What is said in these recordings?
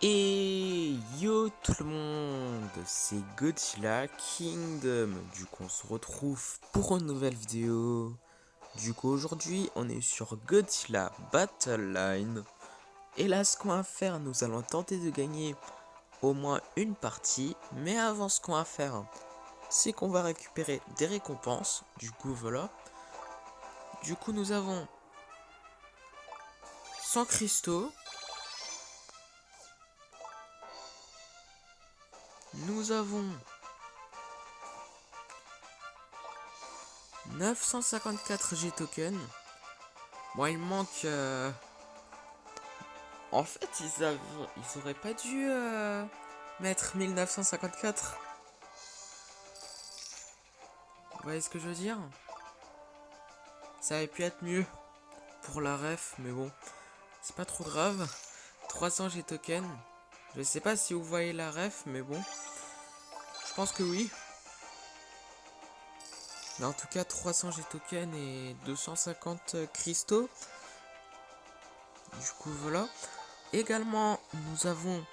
Et yo tout le monde, c'est Godzilla Kingdom. Du coup on se retrouve pour une nouvelle vidéo. Du coup aujourd'hui on est sur Godzilla Battle Line. Et là ce qu'on va faire, nous allons tenter de gagner au moins une partie. Mais avant ce qu'on va faire, c'est qu'on va récupérer des récompenses. Du coup voilà. Du coup nous avons 100 cristaux. Nous avons 954 G-tokens. Bon, il manque... En fait, ils auraient pas dû mettre 1954. Vous voyez ce que je veux dire? Ça aurait pu être mieux pour la ref, mais bon, c'est pas trop grave. 300 G-tokens. Je sais pas si vous voyez la ref, mais bon. Je pense que oui. Mais en tout cas, 300 G-tokens et 250 cristaux. Du coup, voilà. Également, nous avons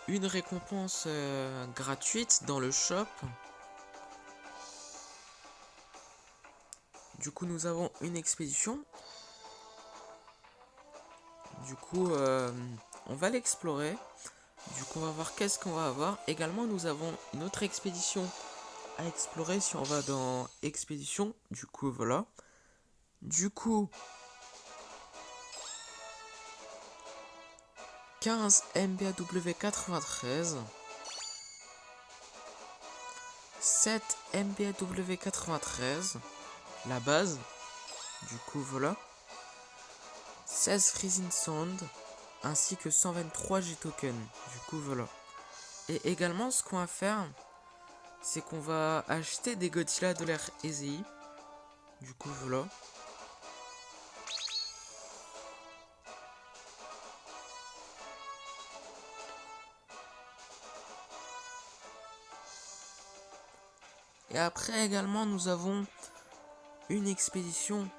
une récompense gratuite dans le shop. Du coup, nous avons une expédition. Du coup, on va l'explorer. Du coup, on va voir qu'est-ce qu'on va avoir. Également, nous avons une autre expédition à explorer si on va dans expédition. Du coup, voilà. Du coup, 15 MBAW 93. 7 MBAW 93. La base. Du coup, voilà. 16 Freezing Sound. Ainsi que 123 G-tokens. Du coup, voilà. Et également, ce qu'on va faire, c'est qu'on va acheter des Godzilla de l'ère EZI. Du coup, voilà. Et après, également, nous avons une expédition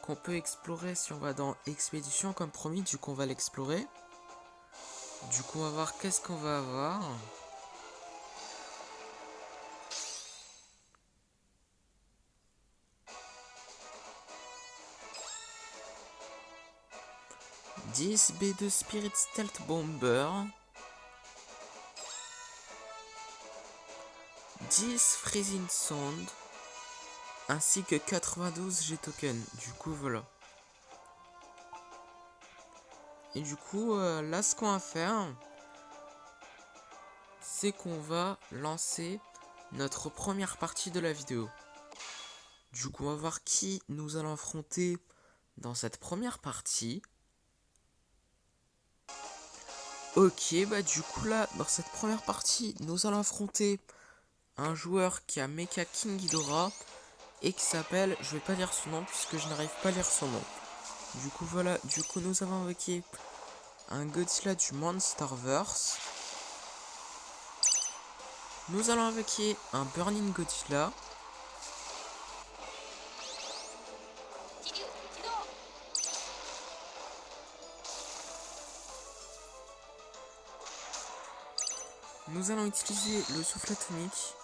qu'on peut explorer si on va dans expédition, comme promis. Du coup, on va l'explorer. Du coup, on va voir qu'est-ce qu'on va avoir. « 10 B2 Spirit Stealth Bomber. 10 Freezing Sound. Ainsi que 92 G-tokens. Du coup, voilà. Et du coup, là, ce qu'on va faire, c'est qu'on va lancer notre première partie de la vidéo. Du coup, on va voir qui nous allons affronter dans cette première partie. Ok, bah du coup là, dans cette première partie, nous allons affronter un joueur qui a Mecha King Ghidorah et qui s'appelle, je vais pas lire son nom puisque je n'arrive pas à lire son nom. Du coup voilà, du coup nous avons invoqué un Godzilla du Monsterverse. Nous allons invoquer un Burning Godzilla. Nous allons utiliser le souffle atomique.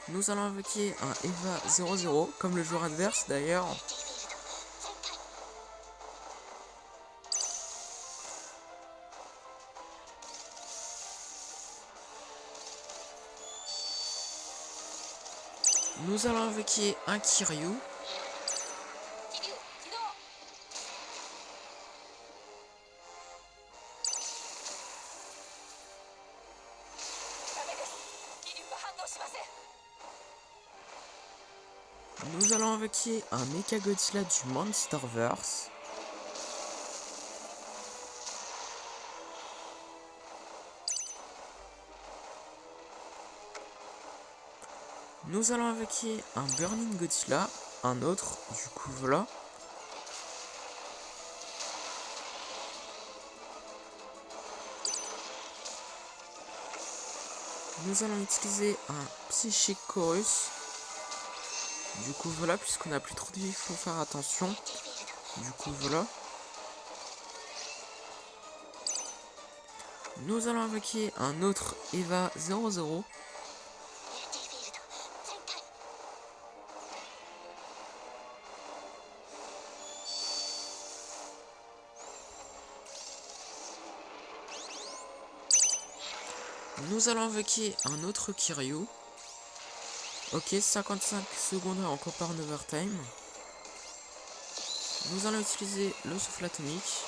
Nous allons invoquer un Eva 00, comme le joueur adverse d'ailleurs. Nous allons invoquer un Kiryu. Nous allons invoquer un Mecha Godzilla du Monsterverse. Nous allons invoquer un Burning Godzilla, un autre, du coup voilà. Nous allons utiliser un Psychic Chorus. Du coup voilà, puisqu'on n'a plus trop de vie, il faut faire attention. Du coup voilà. Nous allons invoquer un autre Eva 00. Nous allons invoquer un autre Kiryu. Ok, 55 secondes encore par en overtime. Nous allons utiliser le souffle atomique.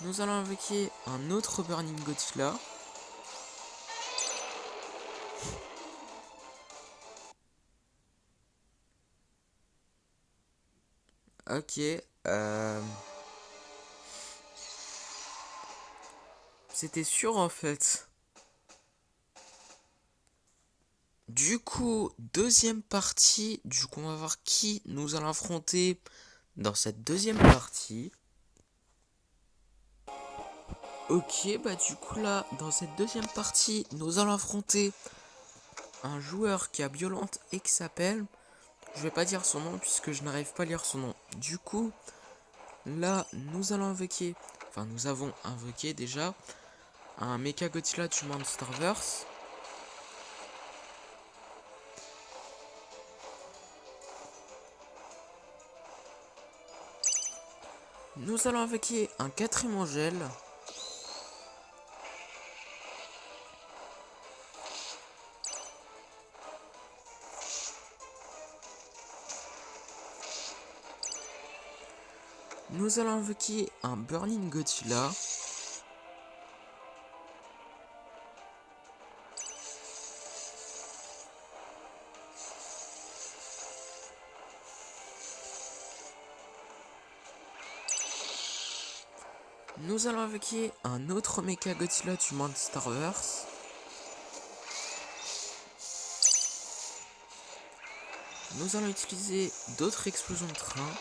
Nous allons invoquer un autre Burning Godzilla. Ok, c'était sûr en fait. Du coup, deuxième partie. Du coup, on va voir qui nous allons affronter dans cette deuxième partie. Ok, bah du coup là, dans cette deuxième partie, nous allons affronter un joueur qui a violente et qui s'appelle... Je vais pas dire son nom puisque je n'arrive pas à lire son nom. Du coup, là, nous allons invoquer... Enfin, nous avons invoqué déjà un Mecha Godzilla du Monsterverse. Nous allons invoquer un 4ème Angel. Nous allons invoquer un Burning Godzilla. Nous allons invoquer un autre Mecha Godzilla du Monsterverse. Nous allons utiliser d'autres explosions de train.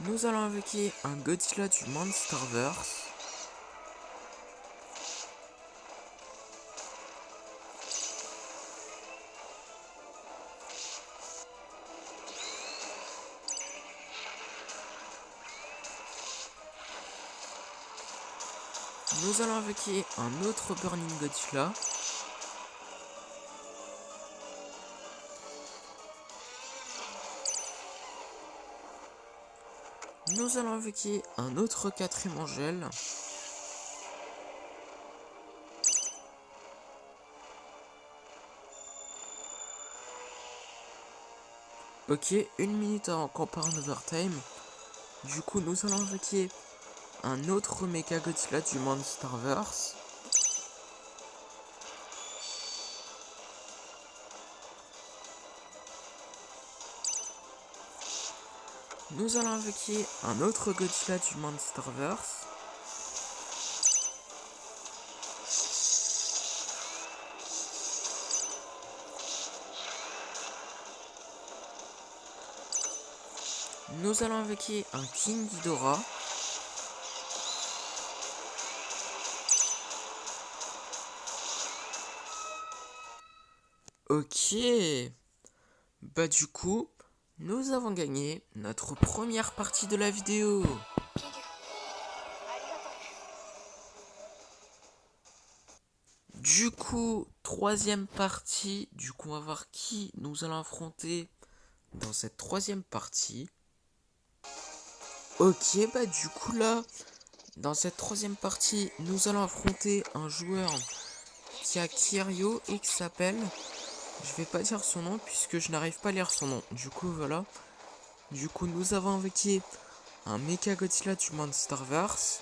Nous allons invoquer un Godzilla du Monsterverse. Nous allons invoquer un autre Burning Godzilla. Nous allons invoquer un autre 4ème Angel. Ok, 1 minute avant qu'on part en overtime. Du coup, nous allons invoquer un autre Mecha Godzilla du Monsterverse. Nous allons invoquer un autre Godzilla du Monsterverse. Nous allons invoquer un King Ghidorah. Ok. Bah du coup, nous avons gagné notre première partie de la vidéo. Du coup, troisième partie. Du coup, on va voir qui nous allons affronter dans cette troisième partie. Ok, bah du coup là, dans cette troisième partie, nous allons affronter un joueur qui a Kiryu et qui s'appelle... Je vais pas dire son nom puisque je n'arrive pas à lire son nom. Du coup, voilà. Du coup, nous avons invoqué un Mecha Godzilla du Monsterverse.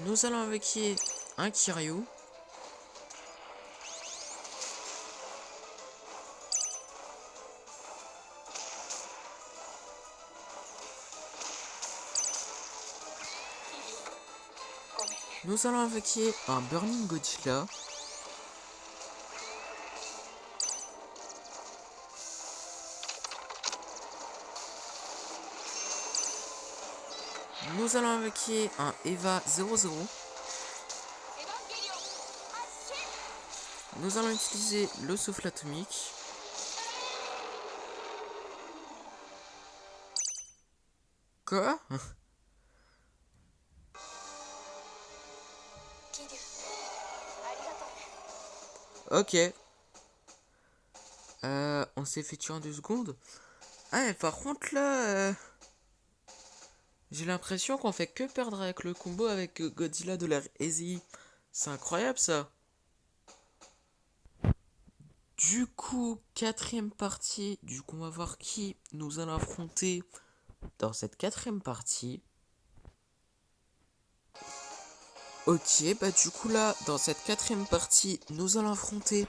Nous allons invoquer un Kiryu. Nous allons invoquer un Burning Godzilla. Nous allons invoquer un Eva 00. Nous allons utiliser le souffle atomique. Quoi? Ok. On s'est fait tuer en 2 secondes. Ah, mais par contre là, j'ai l'impression qu'on fait que perdre avec le combo avec Godzilla de l'ère Easy. C'est incroyable ça. Du coup, quatrième partie. Du coup, on va voir qui nous allons affronter dans cette quatrième partie. Ok, bah du coup là, dans cette quatrième partie, nous allons affronter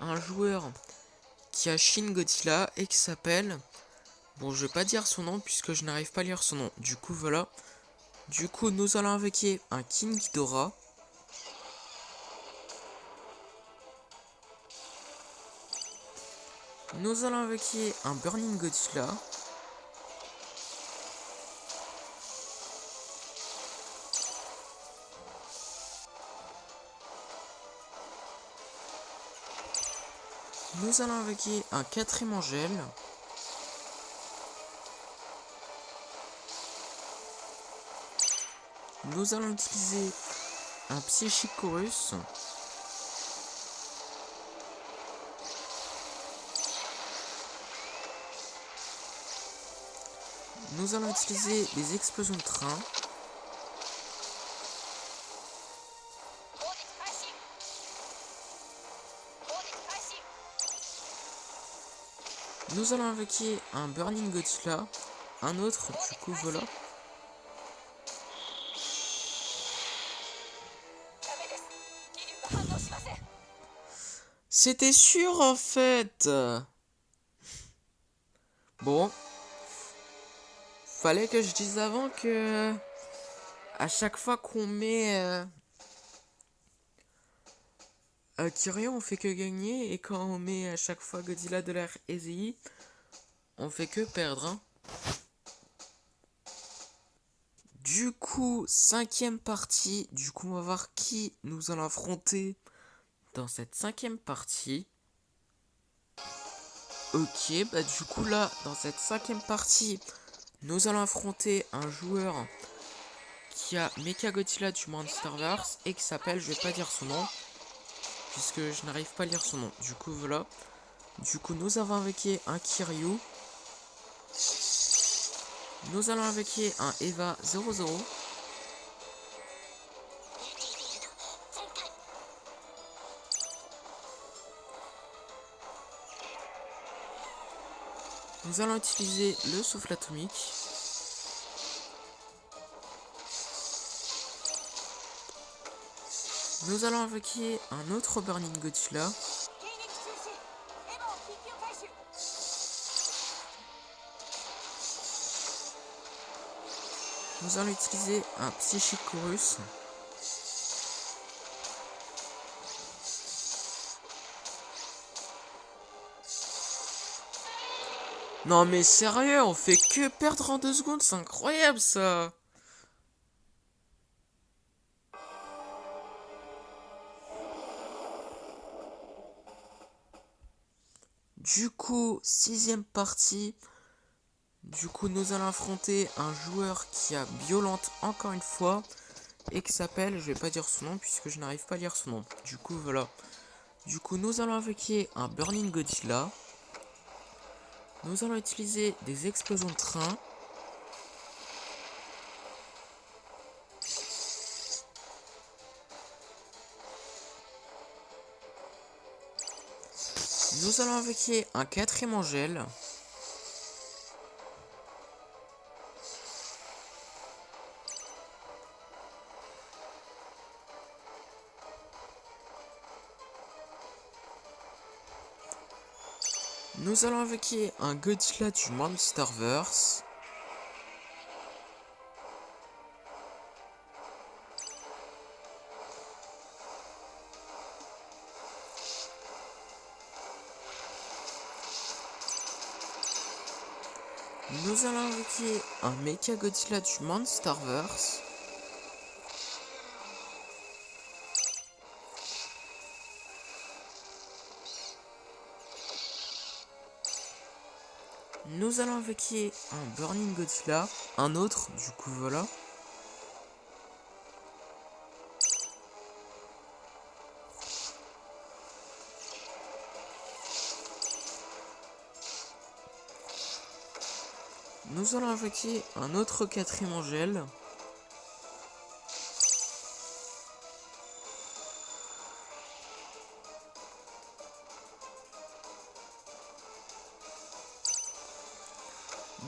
un joueur qui a Shin Godzilla et qui s'appelle... Bon, je vais pas dire son nom puisque je n'arrive pas à lire son nom. Du coup, voilà. Du coup, nous allons invoquer un King Ghidorah. Nous allons invoquer un Burning Godzilla. Nous allons invoquer un quatrième Angèle. Nous allons utiliser un Psychic Chorus. Nous allons utiliser les explosions de train. Nous allons invoquer un Burning Godzilla. Un autre, du coup, voilà. C'était sûr en fait. Bon. Fallait que je dise avant que... À chaque fois qu'on met... Kiryu, on fait que gagner. Et quand on met à chaque fois Godzilla de l'ère Easy, on fait que perdre. Hein. Du coup, cinquième partie. Du coup, on va voir qui nous allons affronter dans cette cinquième partie. Ok, bah du coup là, dans cette cinquième partie, nous allons affronter un joueur qui a Mechagodzilla du Monsterverse et qui s'appelle, je vais pas dire son nom, puisque je n'arrive pas à lire son nom. Du coup, voilà. Du coup, nous avons invoqué un Kiryu. Nous allons invoquer un Eva 00. Nous allons utiliser le souffle atomique. Nous allons invoquer un autre Burning Godzilla. Nous allons utiliser un Psychic Chorus. Non mais sérieux, on fait que perdre en 2 secondes, c'est incroyable ça. Du coup, sixième partie. Du coup, nous allons affronter un joueur qui a Violente encore une fois. Et qui s'appelle, je vais pas dire son nom puisque je n'arrive pas à lire son nom. Du coup, voilà. Du coup, nous allons invoquer un Burning Godzilla. Nous allons utiliser des explosions de train. Nous allons invoquer un quatrième Angèle. Nous allons invoquer un Godzilla du Monsterverse. Nous allons invoquer un Mecha Godzilla du Monsterverse. Nous allons invoquer un Burning Godzilla, un autre, du coup voilà. Nous allons invoquer un autre quatrième Angèle.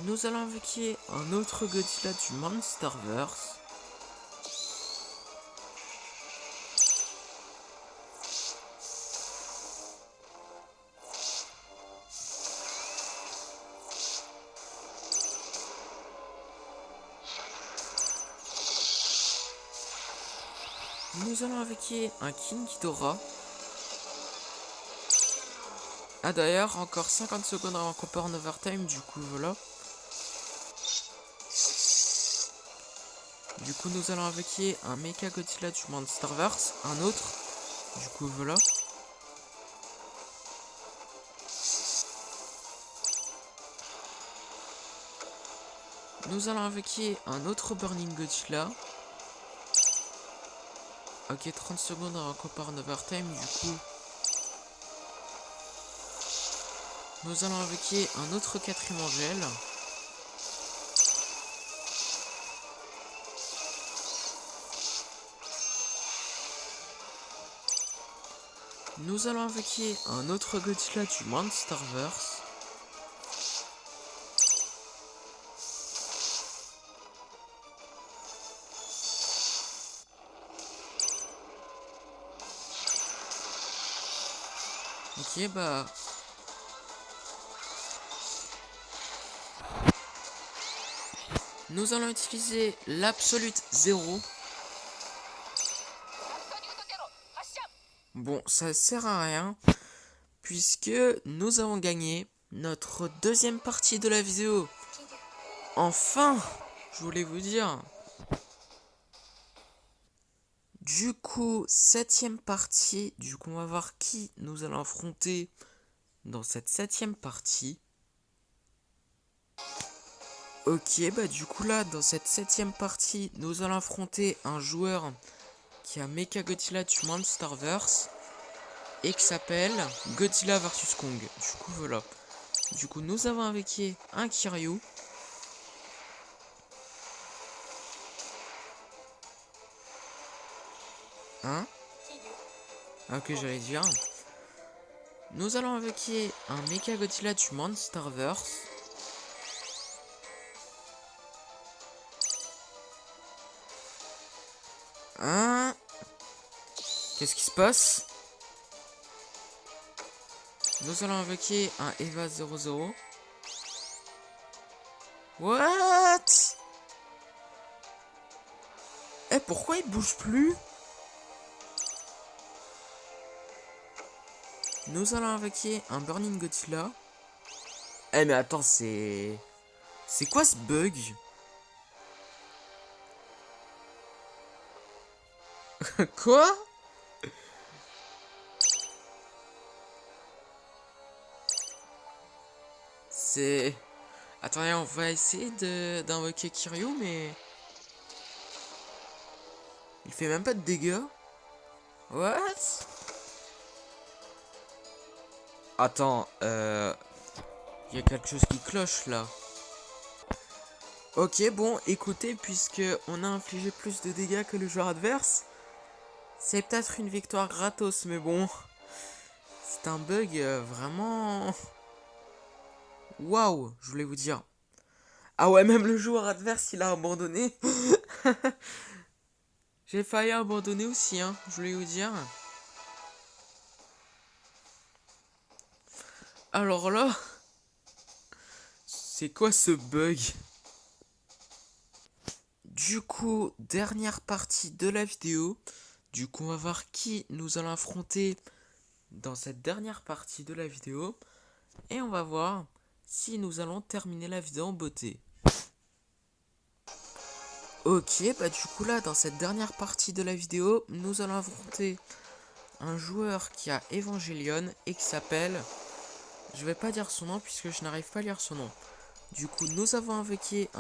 Nous allons invoquer un autre Godzilla du Monsterverse. Nous allons invoquer un King Ghidorah. Ah d'ailleurs, encore 50 secondes avant qu'on part en overtime, du coup voilà. Du coup nous allons invoquer un Mecha Godzilla du Monsterverse, un autre, du coup voilà. Nous allons invoquer un autre Burning Godzilla. Ok, 30 secondes avant qu'on part en overtime, du coup. Nous allons invoquer un autre quatrième Angèle. Nous allons invoquer un autre Godzilla du Monsterverse. Ok, bah... Nous allons utiliser l'Absolute 0. Bon, ça sert à rien, puisque nous avons gagné notre deuxième partie de la vidéo. Enfin, je voulais vous dire. Du coup, septième partie. Du coup, on va voir qui nous allons affronter dans cette septième partie. Ok, bah du coup là, dans cette septième partie, nous allons affronter un joueur qui a Mecha Godzilla du Monsterverse et qui s'appelle Godzilla vs Kong. Du coup, voilà. Du coup, nous avons invoqué un Kiryu. Hein? Ok, j'allais dire. Nous allons invoquer un Mecha Godzilla du Monsterverse. Hein? Qu'est-ce qui se passe? Nous allons invoquer un Eva 00. What? Eh, pourquoi il bouge plus? Nous allons invoquer un Burning Godzilla. Eh mais attends, c'est... C'est quoi ce bug? Quoi? C'est... Attendez, on va essayer d'invoquer Kiryu, mais... Il fait même pas de dégâts. What? Attends, il y a quelque chose qui cloche là. Ok, bon, écoutez, puisque on a infligé plus de dégâts que le joueur adverse, c'est peut-être une victoire gratos, mais bon, c'est un bug vraiment... Waouh, je voulais vous dire. Ah ouais, même le joueur adverse, il a abandonné. J'ai failli abandonner aussi, hein, je voulais vous dire. Alors là, c'est quoi ce bug? Du coup, dernière partie de la vidéo. Du coup, on va voir qui nous allons affronter dans cette dernière partie de la vidéo. Et on va voir si nous allons terminer la vidéo en beauté. Ok, bah du coup là, dans cette dernière partie de la vidéo, nous allons affronter un joueur qui a Evangelion et qui s'appelle... Je vais pas dire son nom puisque je n'arrive pas à lire son nom. Du coup, nous avons invoqué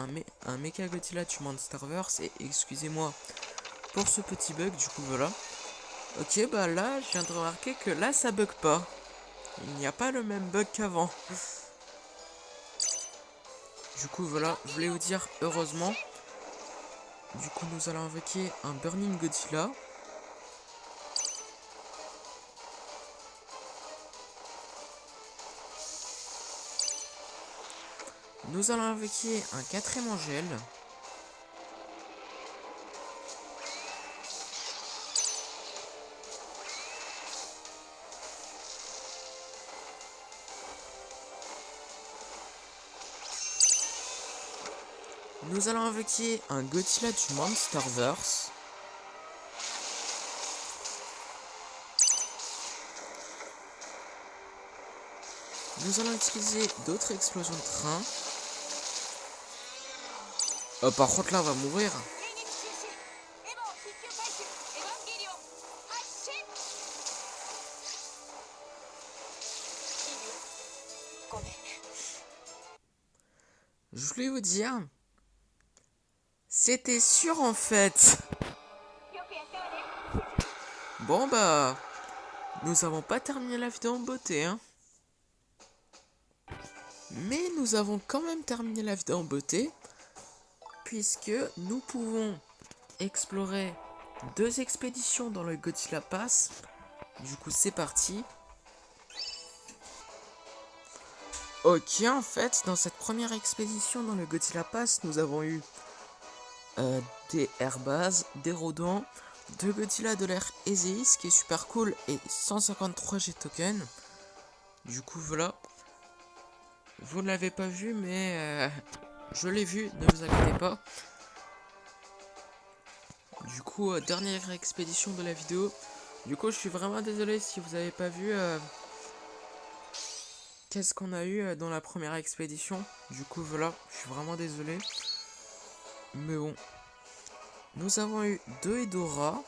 un Mechagodzilla du Monsterverse et excusez-moi pour ce petit bug, du coup voilà. Ok, bah là, je viens de remarquer que là, ça bug pas. Il n'y a pas le même bug qu'avant. Du coup, voilà, je voulais vous dire, heureusement. Du coup, nous allons invoquer un Burning Godzilla. Nous allons invoquer un 4ème Angel. Nous allons invoquer un Godzilla du Monsterverse. Nous allons utiliser d'autres explosions de train. Par contre là on va mourir. Je voulais vous dire, c'était sûr en fait. Bon bah, nous avons pas terminé la vidéo en beauté hein. Mais nous avons quand même terminé la vidéo en beauté, puisque nous pouvons explorer 2 expéditions dans le Godzilla Pass. Du coup c'est parti. Ok, en fait dans cette première expédition dans le Godzilla Pass, nous avons eu des airbases, des rodents, 2 Godzilla de l'ère Ezeis qui est super cool et 153 G tokens. Du coup voilà. Vous ne l'avez pas vu mais je l'ai vu, ne vous inquiétez pas. Du coup, dernière expédition de la vidéo. Du coup, je suis vraiment désolé si vous n'avez pas vu qu'est-ce qu'on a eu dans la première expédition. Du coup, voilà, je suis vraiment désolé. Mais bon. Nous avons eu 2 Hedorah.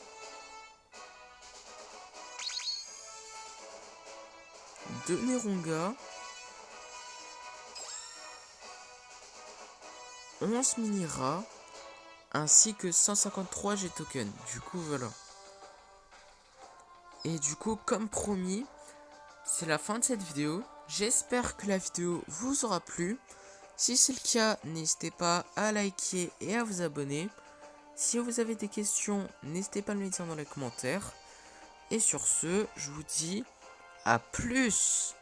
2 Neronga. 11 Minira. Ainsi que 153 G tokens. Du coup, voilà. Et du coup, comme promis, c'est la fin de cette vidéo. J'espère que la vidéo vous aura plu. Si c'est le cas, n'hésitez pas à liker et à vous abonner. Si vous avez des questions, n'hésitez pas à me les dire dans les commentaires. Et sur ce, je vous dis à plus.